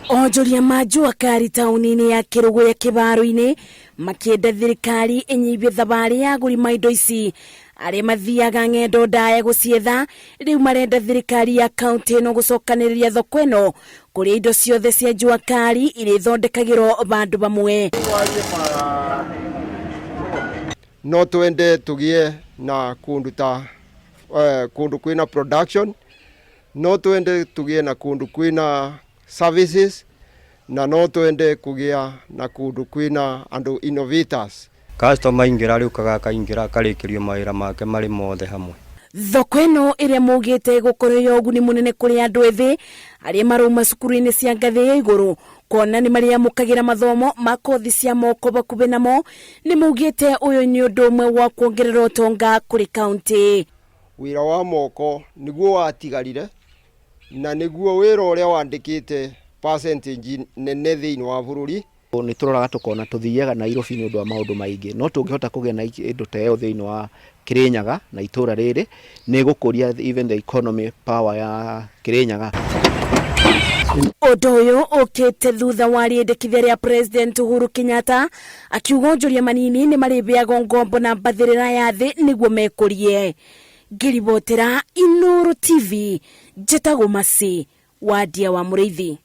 Onjoria ma Juakali tauni-ini ya Kerugoya kibaro-ini makienda thirikari inyibie thabari ya aguri ma indo ici aria mathiaga ng'endo ndaya gucietha. Riu marenda thirikari ya kaunti-ini gucokaniriria thoko ino kuria indo ciothe cia Juakali iria thondekagirwo bandu bamwe. No twende tugie na kundu ta kundu kwina production, no twende tugie na kundu kwina services, na no twende kugia na kundu kwina andu innovators. Customer ingira riu kaingira karikirio mawira make mari mothe hamwe. Thoko ino iria maugite gukorwo yo uguni munene kuri andu ethi aria maruma cukuru-ini cia ngathi ya iguru kona ni maria mukagira mathomo ma kothi cia moko bakubi namo. Ni maugite uyu ni undu umwe wa kuongerera utonga kuri kaunti. Wira wa moko niguo watigarire na niguo wira uria wandikite percentage nene thiini wa bururi. Ni turoraga tukona tuthiaga Nairobi ni undu wa maundu maingi, no tungihota kugia na indo ta iyo thiini wa Kirinyaga na itura riri ni gukuria even the economy power ya Kirinyaga. Undu uyu ukite thutha wa riendekithia ria President Uhuru Kenyatta akiuga onjoria manini ni maribeaga ngombo na mbathirira ya thi niguo mekurie. Ngiribotera Inoro TV njetago Mathii wadia wa moritie.